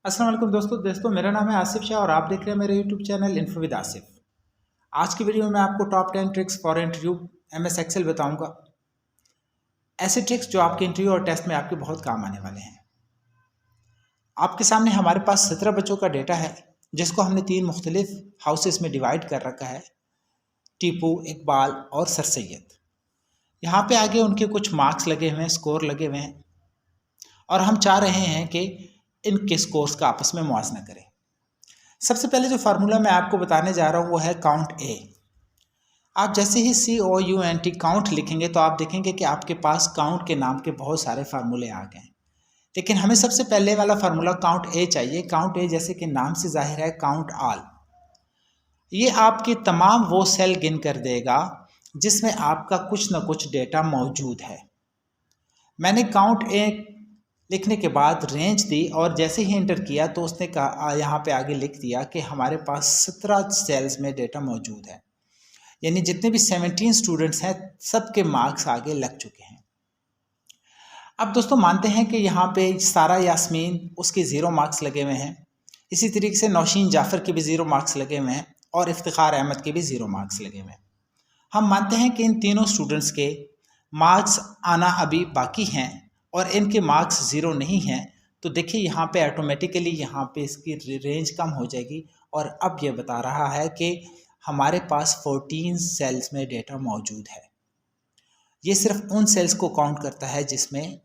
अस्सलाम वालेकुम दोस्तों मेरा नाम है आसिफ शाह और आप देख रहे हैं मेरे YouTube channel info with Asif. आज की वीडियो में मैं आपको top 10 tricks for interview MS Excel बताऊंगा। ऐसे ट्रिक्स जो आपके इंटरव्यू और टेस्ट में आपके बहुत काम आने वाले हैं। आपके सामने हमारे पास 17 बच्चों का डेटा है जिसको हमने 3 मुख्तलिफ हाउसेस में डिवाइड कर रखा है, टीपू, इकबाल और सर सैयद। यहाँ पे आगे उनके कुछ मार्क्स लगे हुए हैं, स्कोर लगे हुए हैं और हम चाह रहे हैं कि इनके स्कोर्स का आपस में मुआवजा करें। सबसे पहले जो फार्मूला मैं आपको बताने जा रहा हूँ वो है काउंट ए। आप जैसे ही COUNT काउंट लिखेंगे तो आप देखेंगे कि आपके पास काउंट के नाम के बहुत सारे फार्मूले आ गए, लेकिन हमें सबसे पहले वाला फार्मूला काउंट ए चाहिए। काउंट ए जैसे कि नाम से जाहिर है काउंट ऑल, ये आपके तमाम वो सेल गिन कर देगा जिसमें आपका कुछ ना कुछ डेटा मौजूद है। मैंने काउंट ए लिखने के बाद रेंज दी और जैसे ही एंटर किया तो उसने कहा, यहाँ पे आगे लिख दिया कि हमारे पास 17 सेल्स में डेटा मौजूद है, यानी जितने भी 17 स्टूडेंट्स हैं सबके मार्क्स आगे लग चुके हैं। अब दोस्तों मानते हैं कि यहाँ पे सारा यास्मीन उसके 0 मार्क्स लगे हुए हैं, इसी तरीके से नौशीन जाफ़र के भी 0 मार्क्स लगे हुए हैं और इफ्तिखार अहमद के भी 0 मार्क्स लगे हुए हैं। हम मानते हैं कि इन तीनों स्टूडेंट्स के मार्क्स आना अभी बाकी हैं और इनके मार्क्स 0 नहीं हैं, तो देखिए यहाँ पे ऑटोमेटिकली यहाँ पे इसकी रेंज कम हो जाएगी और अब ये बता रहा है कि हमारे पास 14 सेल्स में डेटा मौजूद है। ये सिर्फ उन सेल्स को काउंट करता है जिसमें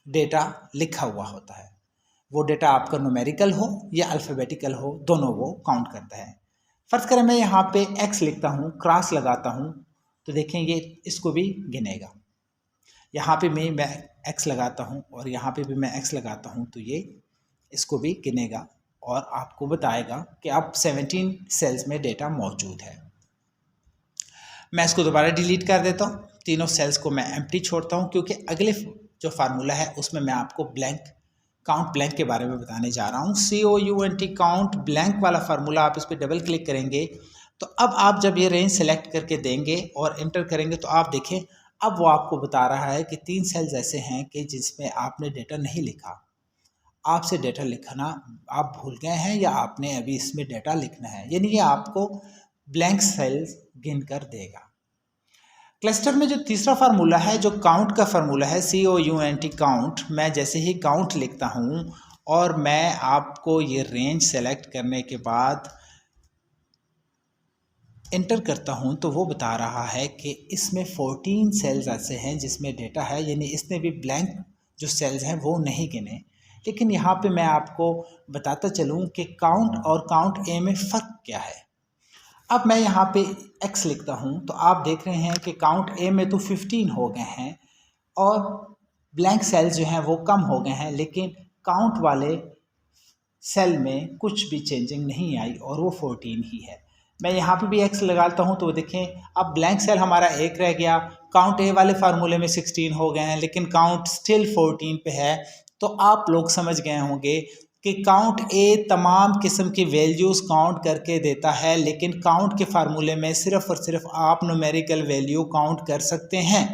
डेटा लिखा हुआ होता है। वो डेटा आपका न्यूमेरिकल हो या अल्फ़ाबेटिकल हो, दोनों वो काउंट करता है। फ़र्ज़ करें मैं यहाँ पे x लिखता हूँ, क्रॉस लगाता हूँ, तो देखें ये इसको भी गिनेगा। यहाँ पे मैं x लगाता हूँ और यहाँ पे भी मैं x लगाता हूँ, तो ये इसको भी गिनेगा और आपको बताएगा कि अब 17 सेल्स में डेटा मौजूद है। मैं इसको दोबारा डिलीट कर देता हूँ, तीनों सेल्स को मैं एम्प्टी छोड़ता हूँ क्योंकि अगले जो फार्मूला है उसमें मैं आपको काउंट ब्लैंक के बारे में बताने जा रहा हूँ। COUNT काउंट ब्लैंक वाला फार्मूला, आप इस पर डबल क्लिक करेंगे तो अब आप जब ये रेंज सेलेक्ट करके देंगे और एंटर करेंगे तो आप देखें अब वो आपको बता रहा है कि 3 सेल्स ऐसे हैं कि जिसमें आपने डेटा नहीं लिखा। आपसे डेटा लिखना आप भूल गए हैं या आपने अभी इसमें डेटा लिखना है, यानी ये आपको ब्लैंक सेल्स गिन कर देगा। क्लस्टर में जो तीसरा फार्मूला है, जो काउंट का फार्मूला है, COUNT काउंट, मैं जैसे ही काउंट लिखता हूँ और मैं आपको ये रेंज सेलेक्ट करने के बाद एंटर करता हूँ तो वो बता रहा है कि इसमें 14 सेल्स ऐसे हैं जिसमें डेटा है, यानी इसने भी ब्लैंक जो सेल्स हैं वो नहीं गिने। लेकिन यहाँ पे मैं आपको बताता चलूँ कि काउंट और काउंट ए में फ़र्क क्या है। अब मैं यहाँ पे x लिखता हूँ तो आप देख रहे हैं कि काउंट ए में तो 15 हो गए हैं और ब्लैंक सेल्स जो हैं वो कम हो गए हैं, लेकिन काउंट वाले सेल में कुछ भी चेंजिंग नहीं आई और वो 14 ही है। मैं यहाँ पे भी x लगाता हूँ तो देखें अब ब्लैंक सेल हमारा 1 रह गया। काउंट ए वाले फार्मूले में 16 हो गए हैं लेकिन काउंट स्टिल 14 पे है। तो आप लोग समझ गए होंगे कि काउंट ए तमाम किस्म की वैल्यूज़ काउंट करके देता है, लेकिन काउंट के फार्मूले में सिर्फ और सिर्फ आप न्यूमेरिकल वैल्यू काउंट कर सकते हैं।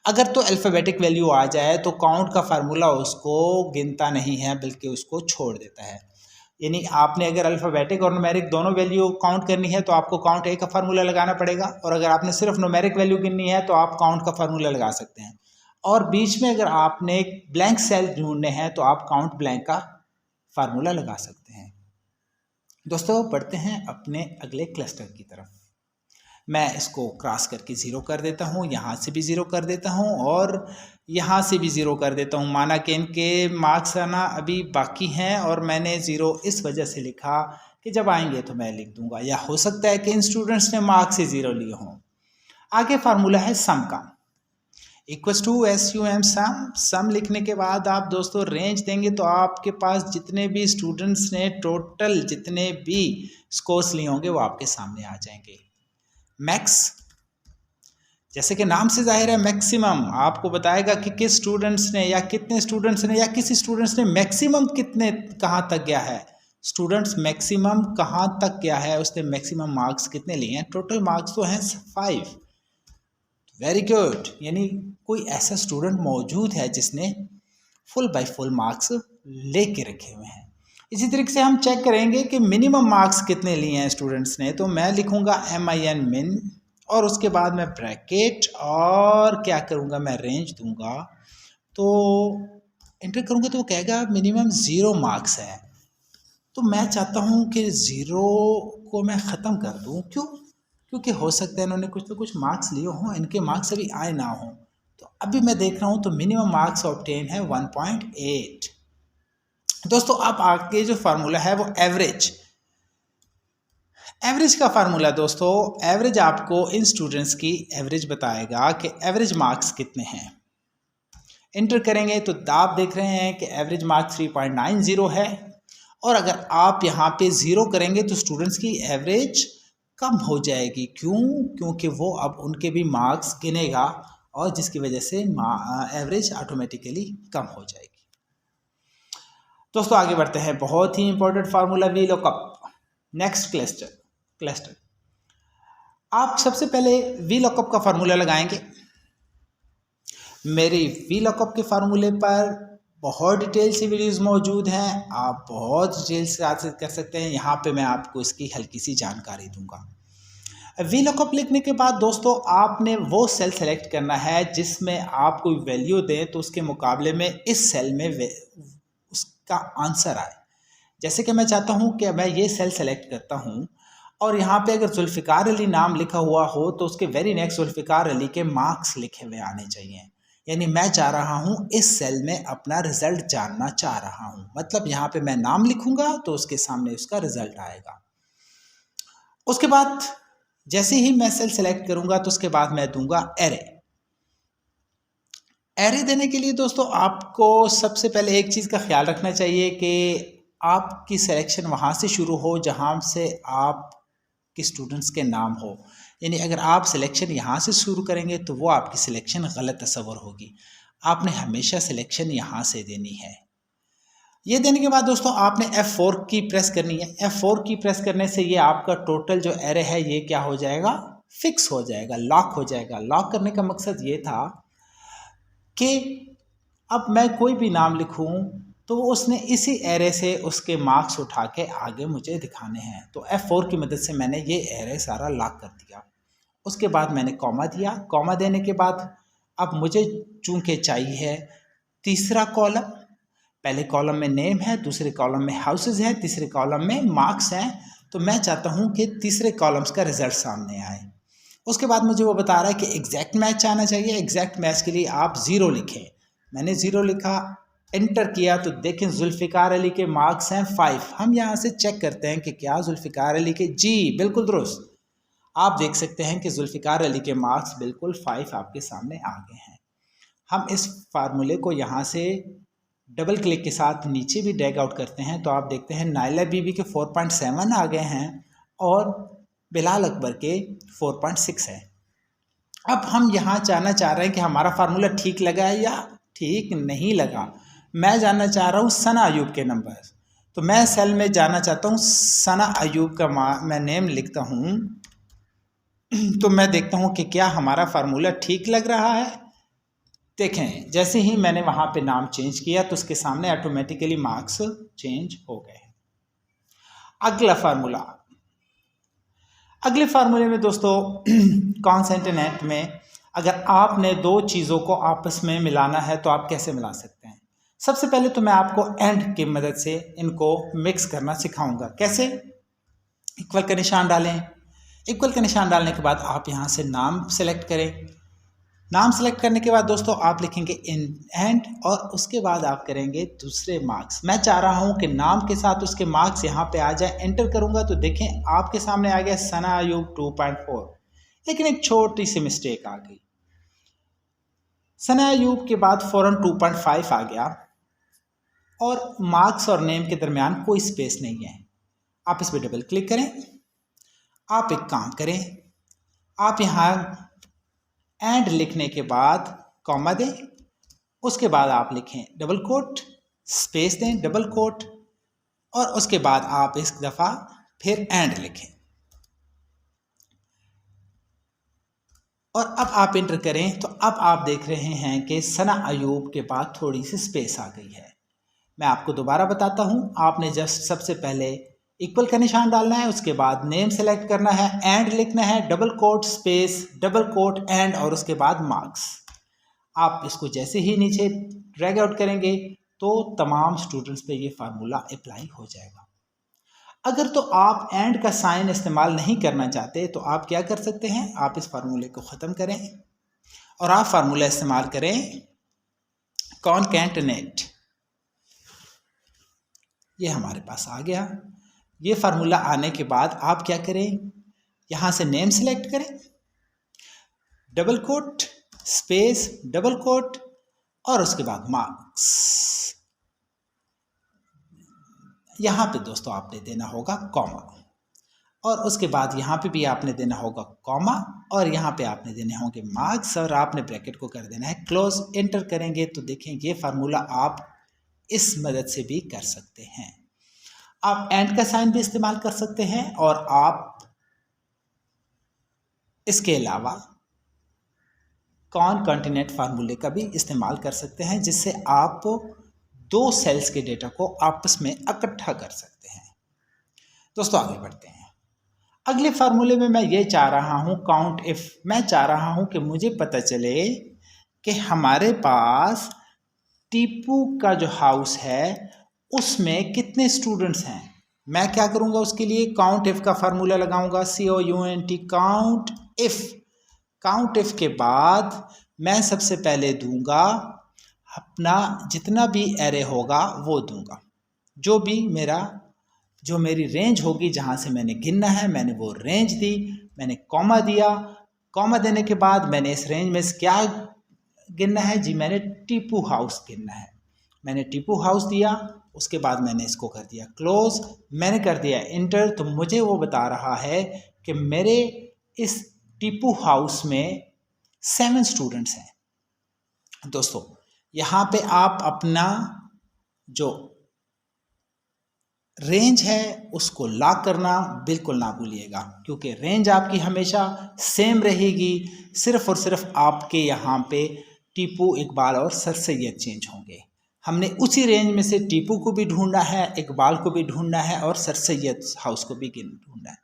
अगर तो अल्फ़ाबेटिक वैल्यू आ जाए तो काउंट का फार्मूला उसको गिनता नहीं है बल्कि उसको छोड़ देता है। यानी आपने अगर अल्फ़ाबेटिक और न्यूमेरिक दोनों वैल्यू काउंट करनी है तो आपको काउंट ए का फार्मूला लगाना पड़ेगा, और अगर आपने सिर्फ न्यूमेरिक वैल्यू गिननी है तो आप काउंट का फार्मूला लगा सकते हैं। और बीच में अगर आपने ब्लैंक सेल ढूंढने हैं तो आप काउंट ब्लैंक का फार्मूला लगा सकते हैं। दोस्तों बढ़ते हैं अपने अगले क्लस्टर की तरफ। मैं इसको क्रॉस करके 0 कर देता हूँ, यहाँ से भी 0 कर देता हूँ और यहाँ से भी 0 कर देता हूँ। माना कि इनके मार्क्स आना अभी बाकी हैं और मैंने 0 इस वजह से लिखा कि जब आएंगे तो मैं लिख दूंगा, या हो सकता है कि इन स्टूडेंट्स ने मार्क्स से 0 लिए हों। आगे फार्मूला है सम का, इक्वल्स टू SUM सम। सम लिखने के बाद आप दोस्तों रेंज देंगे तो आपके पास जितने भी स्टूडेंट्स ने टोटल जितने भी स्कोर्स लिए होंगे वो आपके सामने आ जाएंगे। मैक्स जैसे कि नाम से जाहिर है मैक्सिमम आपको बताएगा कि किस स्टूडेंट्स ने या कितने स्टूडेंट्स ने या किसी स्टूडेंट्स ने मैक्सिमम कितने कहाँ तक गया है। स्टूडेंट्स मैक्सिमम कहाँ तक गया है, उसने मैक्सिमम मार्क्स कितने लिए हैं। टोटल मार्क्स तो हैं 5। वेरी गुड, यानी कोई ऐसा स्टूडेंट मौजूद है जिसने फुल बाय फुल मार्क्स लेके रखे हुए हैं। इसी तरीके से हम चेक करेंगे कि मिनिमम मार्क्स कितने लिए हैं स्टूडेंट्स ने। तो मैं लिखूंगा MIN मिन और उसके बाद मैं ब्रैकेट और क्या करूंगा, मैं रेंज दूंगा। तो एंटर करूंगा तो वो कहेगा मिनिमम 0 मार्क्स है। तो मैं चाहता हूं कि 0 को मैं ख़त्म कर दूं। क्यों? क्योंकि हो सकता है इन्होंने कुछ तो कुछ मार्क्स लिए हों, इनके मार्क्स अभी आए ना हों। तो अभी मैं देख रहा हूं तो मिनिमम मार्क्स ऑब्टेन है 1.8। दोस्तों अब आगे जो फार्मूला है वो एवरेज का फार्मूला। दोस्तों एवरेज आपको इन स्टूडेंट्स की एवरेज बताएगा कि एवरेज मार्क्स कितने हैं। एंटर करेंगे तो आप देख रहे हैं कि एवरेज मार्क्स 3.90 है। और अगर आप यहाँ पे 0 करेंगे तो स्टूडेंट्स की एवरेज कम हो जाएगी। क्यों? क्योंकि वो अब उनके भी मार्क्स गिनेगा और जिसकी वजह से एवरेज ऑटोमेटिकली कम हो जाएगी। दोस्तों आगे बढ़ते हैं। बहुत ही important formula VLOOKUP। Next cluster आप सबसे पहले VLOOKUP का फार्मूला लगाएंगे। मेरे VLOOKUP के फार्मूले पर बहुत डिटेल से वीडियोस मौजूद हैं, आप बहुत डिटेल से हासिल कर सकते हैं। यहाँ पे मैं आपको इसकी हल्की सी जानकारी दूंगा। VLOOKUP लिखने के बाद दोस्तों आपने वो सेल सेलेक्ट करना है जिसमें आप कोई वैल्यू दें तो उसके मुकाबले में इस सेल में उसका आंसर आए। जैसे कि मैं चाहता हूं कि मैं ये सेल सेलेक्ट करता हूं और यहाँ पे अगर जुल्फ़िकार अली नाम लिखा हुआ हो तो उसके वेरी नेक्स्ट जुल्फ़िकार अली के मार्क्स लिखे हुए आने चाहिए। यानी मैं चाह रहा हूँ इस सेल में अपना रिजल्ट जानना चाह रहा हूँ। मतलब यहाँ पे मैं नाम लिखूंगा तो उसके सामने उसका रिजल्ट आएगा। उसके बाद जैसे ही मैं सेल सेलेक्ट करूंगा तो उसके बाद मैं दूंगा एरे देने के लिए दोस्तों आपको सबसे पहले एक चीज़ का ख्याल रखना चाहिए कि आपकी सिलेक्शन वहाँ से शुरू हो जहाँ से आपके स्टूडेंट्स के नाम हो। यानी अगर आप सिलेक्शन यहाँ से शुरू करेंगे तो वो आपकी सिलेक्शन गलत तस्वर होगी। आपने हमेशा सिलेक्शन यहाँ से देनी है। ये देने के बाद दोस्तों आपने F4 की प्रेस करनी है। F4 की प्रेस करने से ये आपका टोटल जो एरे है ये क्या हो जाएगा, फिक्स हो जाएगा, लॉक हो जाएगा। लॉक करने का मकसद ये था कि अब मैं कोई भी नाम लिखूं तो उसने इसी एरे से उसके मार्क्स उठा के आगे मुझे दिखाने हैं। तो F4 की मदद से मैंने ये एरे सारा लॉक कर दिया। उसके बाद मैंने कॉमा दिया। कॉमा देने के बाद अब मुझे चूंकि चाहिए तीसरा कॉलम, पहले कॉलम में नेम है, दूसरे कॉलम में हाउसेज है, तीसरे कॉलम में मार्क्स हैं। तो मैं चाहता हूं कि तीसरे कॉलम्स का रिजल्ट सामने आए। उसके बाद मुझे वो बता रहा है कि एग्जैक्ट मैच आना चाहिए। एग्जैक्ट मैच के लिए आप 0 लिखें। मैंने 0 लिखा, एंटर किया तो देखें जुल्फ़िकार अली के मार्क्स हैं 5। हम यहाँ से चेक करते हैं कि क्या जुल्फ़िकार अली के, जी बिल्कुल दुरुस्त। आप देख सकते हैं कि जुल्फ़िकार अली के मार्क्स बिल्कुल 5 आपके सामने आ गए हैं। हम इस फार्मूले को यहाँ से डबल क्लिक के साथ नीचे भी ड्रैग आउट करते हैं तो आप देखते हैं नाइला बीबी के 4.7 आ गए हैं और बिलाल अकबर के 4.6 है। अब हम यहाँ जानना चाह रहे हैं कि हमारा फार्मूला ठीक लगा है या ठीक नहीं लगा। मैं जानना चाह रहा हूँ सना अयूब के नंबर। तो मैं सेल में जानना चाहता हूँ सना अयूब का मैं नेम लिखता हूँ। तो मैं देखता हूँ कि क्या हमारा फार्मूला ठीक लग रहा है। देखें जैसे ही मैंने वहाँ पे नाम चेंज किया तो उसके सामने ऑटोमेटिकली मार्क्स चेंज हो गए। अगला फार्मूला, अगले फार्मूले में दोस्तों कॉन्सेंटेंट में अगर आपने दो चीज़ों को आपस में मिलाना है तो आप कैसे मिला सकते हैं। सबसे पहले तो मैं आपको एंड की मदद से इनको मिक्स करना सिखाऊंगा। कैसे? इक्वल का निशान डालें। इक्वल का निशान डालने के बाद आप यहाँ से नाम सेलेक्ट करें। नाम सेलेक्ट करने के बाद दोस्तों आप लिखेंगे इन एंड और उसके बाद आप करेंगे दूसरे मार्क्स। मैं चाह रहा हूं कि नाम के साथ उसके मार्क्स यहां पे आ जाए। एंटर करूंगा तो देखें आपके सामने आ गया सना अयूब 2.4, लेकिन एक छोटी सी मिस्टेक आ गई। सना अयूब के बाद फौरन 2.5 आ गया और मार्क्स और नेम के दरमियान कोई स्पेस नहीं है। आप इस पर डबल क्लिक करें। आप एक काम करें, आप यहाँ एंड लिखने के बाद कॉमा दें, उसके बाद आप लिखें डबल कोट, स्पेस दें, डबल कोट और उसके बाद आप इस दफ़ा फिर एंड लिखें और अब आप इंटर करें तो अब आप देख रहे हैं कि सना अयूब के बाद थोड़ी सी स्पेस आ गई है। मैं आपको दोबारा बताता हूँ। आपने जस्ट सबसे पहले इक्वल का निशान डालना है, उसके बाद नेम सेलेक्ट करना है, एंड लिखना है, double quote space double quote and, और उसके बाद मार्क्स। आप इसको जैसे ही नीचे ड्रैग आउट करेंगे तो तमाम स्टूडेंट्स पे ये फार्मूला अप्लाई हो जाएगा। अगर तो आप एंड का साइन इस्तेमाल नहीं करना चाहते तो आप क्या कर सकते हैं, आप इस फार्मूले को ख़त्म करें और आप फार्मूला इस्तेमाल करें कॉनकैटनेट। ये हमारे पास आ गया। ये फार्मूला आने के बाद आप क्या करें, यहाँ से नेम सेलेक्ट करें, double quote space double quote और उसके बाद मार्क्स। यहाँ पे दोस्तों आपने देना होगा कॉमा, और उसके बाद यहाँ पे भी आपने देना होगा कॉमा, और यहाँ पे आपने देने होंगे मार्क्स, और आपने ब्रैकेट को कर देना है क्लोज। एंटर करेंगे तो देखें ये फार्मूला आप इस मदद से भी कर सकते हैं। आप एंड का साइन भी इस्तेमाल कर सकते हैं, और आप इसके अलावा कॉनकैटनेट फार्मूले का भी इस्तेमाल कर सकते हैं, जिससे आप दो सेल्स के डेटा को आपस में इकट्ठा कर सकते हैं। दोस्तों आगे बढ़ते हैं। अगले फार्मूले में मैं ये चाह रहा हूँ काउंट इफ। मैं चाह रहा हूँ कि मुझे पता चले कि हमारे पास टीपू का जो हाउस है उसमें कितने स्टूडेंट्स हैं। मैं क्या करूँगा, उसके लिए काउंट इफ का फार्मूला लगाऊंगा, COUNT count if. Count if के बाद मैं सबसे पहले दूंगा अपना जितना भी एरे होगा वो दूंगा, जो मेरी रेंज होगी जहाँ से मैंने गिनना है मैंने वो रेंज दी, मैंने कॉमा दिया। कॉमा देने के बाद मैंने इस रेंज में क्या गिनना है जी, मैंने टीपू हाउस गिनना है। मैंने टीपू हाउस दिया, उसके बाद मैंने इसको कर दिया क्लोज, मैंने कर दिया इंटर। तो मुझे वो बता रहा है कि मेरे इस टीपू हाउस में 7 स्टूडेंट्स हैं। दोस्तों यहाँ पे आप अपना जो रेंज है उसको लॉक करना बिल्कुल ना भूलिएगा, क्योंकि रेंज आपकी हमेशा सेम रहेगी। सिर्फ और सिर्फ आपके यहाँ पे टीपू, इकबाल और सर सैयद चेंज होंगे। हमने उसी रेंज में से टीपू को भी ढूंढना है, इकबाल को भी ढूंढना है और सर सैयद हाउस को भी ढूंढना है।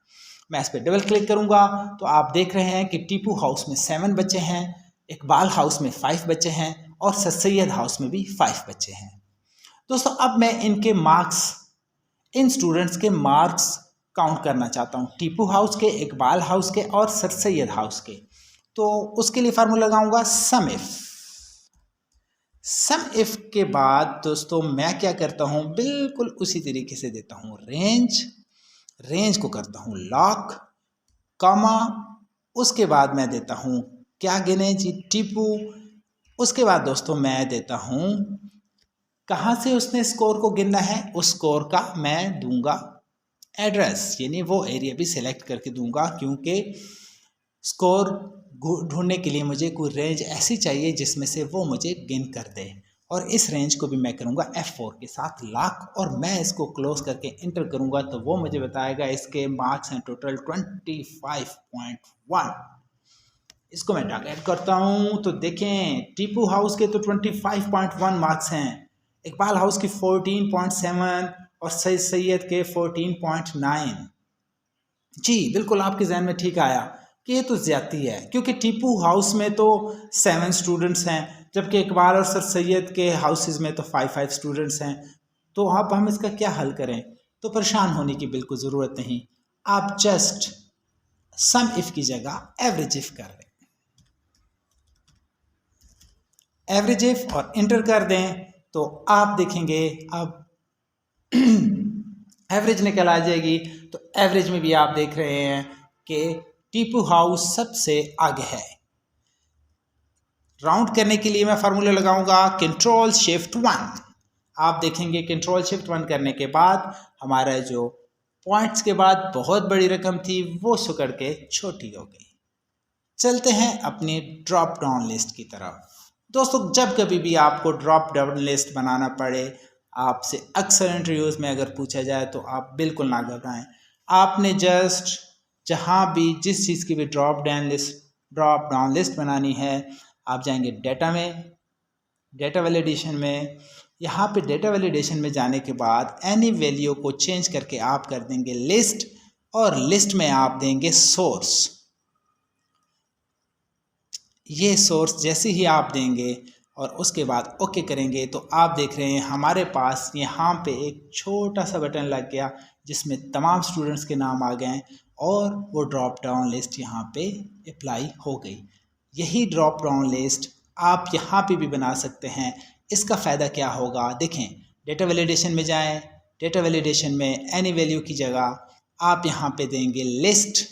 मैं इस पर डबल क्लिक करूँगा तो आप देख रहे हैं कि टीपू हाउस में 7 बच्चे हैं, इकबाल हाउस में 5 बच्चे हैं और सर सैयद हाउस में भी 5 बच्चे हैं। दोस्तों अब मैं इन स्टूडेंट्स के मार्क्स काउंट करना चाहता हूँ, टीपू हाउस के, इकबाल हाउस के और सर सैयद हाउस के। तो उसके लिए फार्मूला लगाऊंगा सम इफ। सम इफ के बाद दोस्तों मैं क्या करता हूँ, बिल्कुल उसी तरीके से देता हूँ रेंज को करता हूँ लॉक, कॉमा, उसके बाद मैं देता हूँ क्या गिने जी, टीपू। उसके बाद दोस्तों मैं देता हूँ कहाँ से उसने स्कोर को गिनना है, उस स्कोर का मैं दूंगा एड्रेस, यानी वो एरिया भी सिलेक्ट करके दूंगा, क्योंकि स्कोर ढूंढने के लिए मुझे कोई रेंज ऐसी चाहिए जिसमें से वो मुझे गिन कर दे। और इस रेंज को भी मैं करूंगा F4 के साथ लॉक, और मैं इसको क्लोज करके इंटर करूंगा तो वो मुझे बताएगा इसके मार्क्स हैं टोटल 25.1। इसको मैं टारगेट करता हूं तो देखें टीपू हाउस के तो 25.1 मार्क्स हैं, इकबाल हाउस की 14.7 और सैयद के 14.9। जी बिल्कुल आपके जहन में ठीक आया कि ये तो ज्यादती है, क्योंकि टीपू हाउस में तो 7 स्टूडेंट्स हैं, जबकि इकबाल और सर सैयद के हाउसेज में तो 5 स्टूडेंट्स हैं। तो अब हम इसका क्या हल करें, तो परेशान होने की बिल्कुल ज़रूरत नहीं, आप जस्ट सम इफ की जगह एवरेज इफ कर दें, एवरेज इफ और इंटर कर दें तो आप देखेंगे अब एवरेज निकल आ जाएगी। तो एवरेज में भी आप देख रहे हैं कि टीपू हाउस सबसे आगे है। राउंड करने के लिए मैं फार्मूला लगाऊंगा Ctrl+Shift+1। आप देखेंगे Ctrl+Shift+1 करने के बाद हमारा जो पॉइंट्स के बाद बहुत बड़ी रकम थी वो सुकड़ के छोटी हो गई। चलते हैं अपनी ड्रॉप डाउन लिस्ट की तरफ। दोस्तों जब कभी भी आपको ड्रॉप डाउन लिस्ट बनाना पड़े, आपसे अक्सर इंटरव्यूज़ में अगर पूछा जाए तो आप बिल्कुल ना घबराएं। आपने जस्ट जहाँ भी जिस चीज़ की भी ड्रॉप डाउन लिस्ट बनानी है, आप जाएंगे डेटा में, डेटा वैलिडेशन में, यहाँ पे डेटा वैलिडेशन में जाने के बाद एनी वैल्यू को चेंज करके आप कर देंगे लिस्ट, और लिस्ट में आप देंगे सोर्स। ये सोर्स जैसे ही आप देंगे और उसके बाद ओके करेंगे तो आप देख रहे हैं हमारे पास यहाँ पे एक छोटा सा बटन लग गया जिसमें तमाम स्टूडेंट्स के नाम आ गए हैं और वो ड्रॉप डाउन लिस्ट यहाँ पे अप्लाई हो गई। यही ड्रॉप डाउन लिस्ट आप यहाँ पे भी बना सकते हैं। इसका फ़ायदा क्या होगा, देखें, डेटा वैलिडेशन में जाएं, डेटा वैलिडेशन में एनी वैल्यू की जगह आप यहाँ पे देंगे लिस्ट।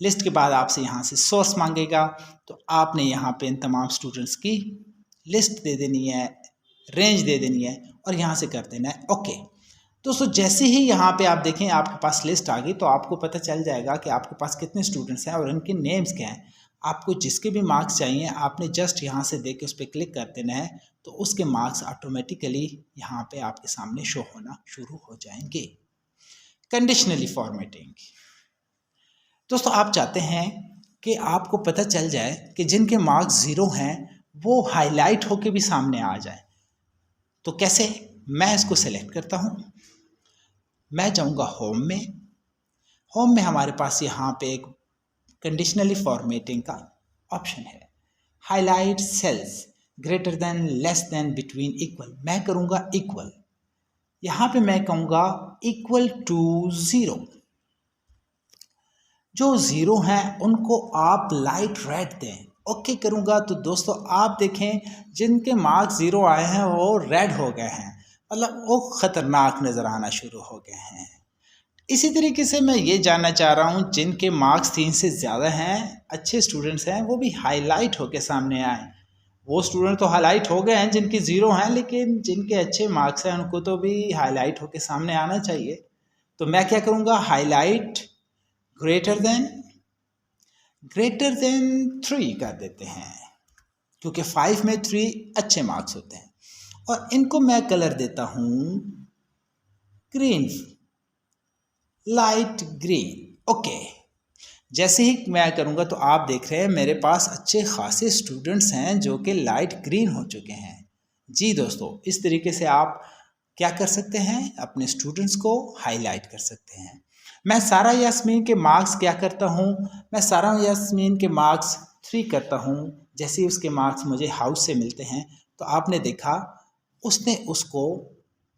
लिस्ट के बाद आपसे यहाँ से सोर्स मांगेगा, तो आपने यहाँ पे इन तमाम स्टूडेंट्स की लिस्ट दे देनी है, रेंज दे देनी है और यहाँ से कर देना है ओके। दोस्तों जैसे ही यहाँ पे आप देखें आपके पास लिस्ट आ गई तो आपको पता चल जाएगा कि आपके पास कितने स्टूडेंट्स हैं और इनके नेम्स क्या हैं। आपको जिसके भी मार्क्स चाहिए आपने जस्ट यहाँ से देख के उस पर क्लिक कर देना है, तो उसके मार्क्स ऑटोमेटिकली यहाँ पे आपके सामने शो होना शुरू हो जाएंगे। कंडीशनली फॉर्मेटिंग, दोस्तों आप चाहते हैं कि आपको पता चल जाए कि जिनके मार्क्स 0 हैं वो हाईलाइट होके भी सामने आ जाए। तो कैसे, मैं इसको सेलेक्ट करता हूँ, मैं जाऊँगा होम में। होम में हमारे पास यहाँ पे एक कंडीशनली फॉर्मेटिंग का ऑप्शन है, highlight cells greater than, less than, between, equal. मैं करूँगा इक्वल। यहाँ पे मैं कहूँगा इक्वल टू 0। जो 0 हैं उनको आप लाइट रेड दें। ओके करूँगा तो दोस्तों आप देखें जिनके मार्क्स 0 आए हैं वो रेड हो गए हैं, मतलब वो ख़तरनाक नज़र आना शुरू हो गए हैं। इसी तरीके से मैं ये जानना चाह रहा हूँ जिनके मार्क्स 3 से ज़्यादा हैं, अच्छे स्टूडेंट्स हैं, वो भी हाईलाइट होकर सामने आए। वो स्टूडेंट तो हाईलाइट हो गए हैं जिनके 0 हैं, लेकिन जिनके अच्छे मार्क्स हैं उनको तो भी हाईलाइट होकर सामने आना चाहिए। तो मैं क्या करूँगा, हाईलाइट ग्रेटर देन 3 कर देते हैं, क्योंकि 5 में 3 अच्छे मार्क्स होते हैं। और इनको मैं कलर देता हूँ ग्रीन, लाइट ग्रीन। ओके, जैसे ही मैं करूँगा तो आप देख रहे हैं मेरे पास अच्छे खासे स्टूडेंट्स हैं जो कि लाइट ग्रीन हो चुके हैं। जी दोस्तों, इस तरीके से आप क्या कर सकते हैं, अपने स्टूडेंट्स को हाईलाइट कर सकते हैं। मैं सारा यास्मीन के मार्क्स क्या करता हूँ, मैं सारा यास्मीन के मार्क्स 3 करता हूँ। जैसे ही उसके मार्क्स मुझे हाउस से मिलते हैं तो आपने देखा उसने उसको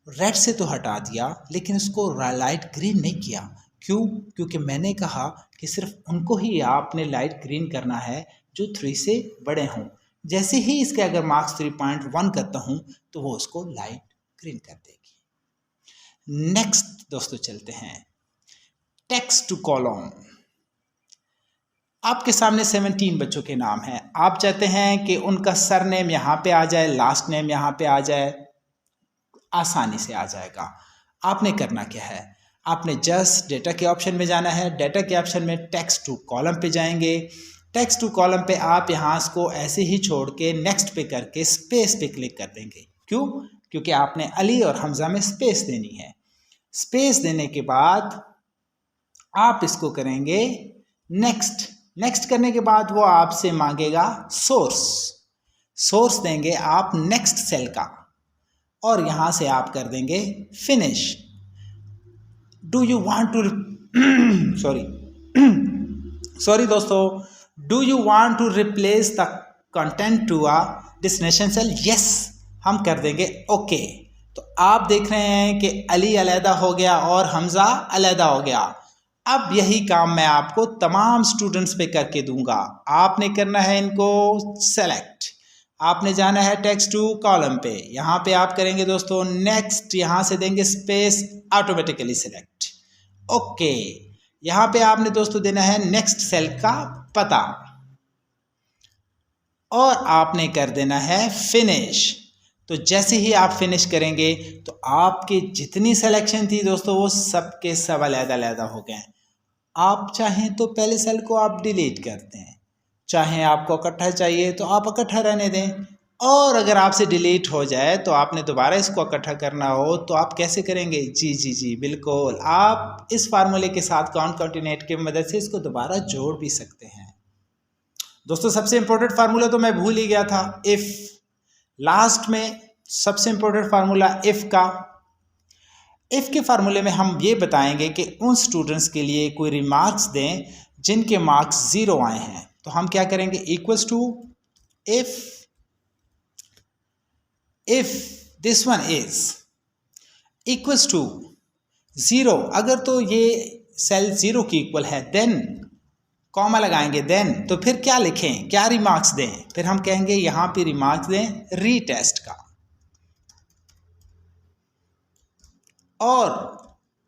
रेड से तो हटा दिया लेकिन उसको लाइट ग्रीन नहीं किया। क्यों? क्योंकि मैंने कहा कि सिर्फ उनको ही आपने लाइट ग्रीन करना है जो 3 से बड़े हों। जैसे ही इसके अगर मार्क्स 3.1 करता हूँ तो वो उसको लाइट ग्रीन कर देगी। नेक्स्ट दोस्तों चलते हैं टेक्स्ट टू कॉलम। आपके सामने 17 बच्चों के नाम हैं। आप चाहते हैं कि उनका सरनेम यहाँ पे आ जाए, लास्ट नेम यहाँ पे आ जाए, आसानी से आ जाएगा। आपने करना क्या है, आपने जस्ट डेटा के ऑप्शन में जाना है। डेटा के ऑप्शन में टेक्स्ट टू कॉलम पे जाएंगे। टेक्स्ट टू कॉलम पे आप यहाँ इसको ऐसे ही छोड़ के नेक्स्ट पे करके स्पेस पे क्लिक कर देंगे। क्यों? क्योंकि आपने अली और हमजा में स्पेस देनी है। स्पेस देने के बाद आप इसको करेंगे नेक्स्ट। नेक्स्ट करने के बाद वो आपसे मांगेगा सोर्स देंगे आप नेक्स्ट सेल का और यहाँ से आप कर देंगे finish. Do you want to sorry दोस्तों, do you want to replace the content to a destination cell? Yes, हम कर देंगे ओके। तो आप देख रहे हैं कि अली अलहदा हो गया और हमजा अलहदा हो गया। अब यही काम मैं आपको तमाम स्टूडेंट्स पे करके दूंगा। आपने करना है इनको सेलेक्ट, आपने जाना है टेक्स्ट टू कॉलम पे, यहाँ पे आप करेंगे दोस्तों नेक्स्ट, यहाँ से देंगे स्पेस, ऑटोमेटिकली सेलेक्ट ओके। यहाँ पे आपने दोस्तों देना है नेक्स्ट सेल का पता और आपने कर देना है फिनिश। तो जैसे ही आप फिनिश करेंगे तो आपकी जितनी सिलेक्शन थी दोस्तों वो सब के सब अलग-अलग हो गए। आप चाहें तो पहले सेल को आप डिलीट करते हैं, चाहें आपको इकट्ठा चाहिए तो आप इकट्ठा रहने दें, और अगर आपसे डिलीट हो जाए तो आपने दोबारा इसको इकट्ठा करना हो तो आप कैसे करेंगे? जी बिल्कुल, आप इस फार्मूले के साथ कॉन्कैटिनेट की मदद से इसको दोबारा जोड़ भी सकते हैं। दोस्तों सबसे इंपॉर्टेंट फार्मूला तो मैं भूल ही गया था, इफ़। लास्ट में सबसे इम्पोर्टेंट फार्मूला इफ़ का। इफ़ के फार्मूले में हम ये बताएंगे कि उन स्टूडेंट्स के लिए कोई रिमार्क्स दें जिनके मार्क्स 0 आए हैं। तो हम क्या करेंगे, equals to if this one is equals to 0, अगर तो ये सेल 0 की इक्वल है, देन कॉमा लगाएंगे, देन तो फिर क्या लिखें, क्या रिमार्क्स दें, फिर हम कहेंगे यहाँ पे रिमार्क्स दें रीटेस्ट का। और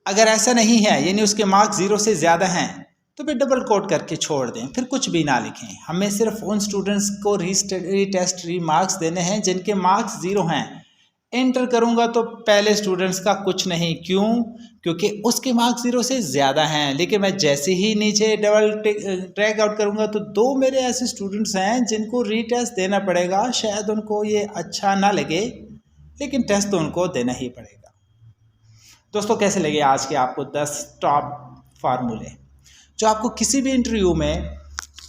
अगर ऐसा नहीं है, यानी उसके मार्क्स 0 से ज़्यादा हैं, तो फिर डबल कोट करके छोड़ दें, फिर कुछ भी ना लिखें। हमें सिर्फ उन स्टूडेंट्स को रीटेस्ट रिमार्क्स देने हैं जिनके मार्क्स 0 हैं। एंटर करूंगा तो पहले स्टूडेंट्स का कुछ नहीं, क्यों, क्योंकि उसके मार्क्स 0 से ज़्यादा हैं। लेकिन मैं जैसे ही नीचे डबल ट्रैक आउट करूंगा तो 2 मेरे ऐसे स्टूडेंट्स हैं जिनको रीटेस्ट देना पड़ेगा। शायद उनको ये अच्छा ना लगे, लेकिन टेस्ट तो उनको देना ही पड़ेगा। दोस्तों, कैसे लगे आज के आपको 10 टॉप फार्मूले जो आपको किसी भी इंटरव्यू में,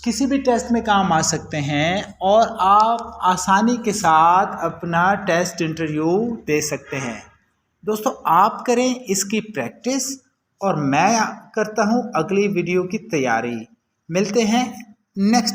किसी भी टेस्ट में काम आ सकते हैं और आप आसानी के साथ अपना टेस्ट इंटरव्यू दे सकते हैं। दोस्तों, आप करें इसकी प्रैक्टिस और मैं करता हूं अगली वीडियो की तैयारी। मिलते हैं नेक्स्ट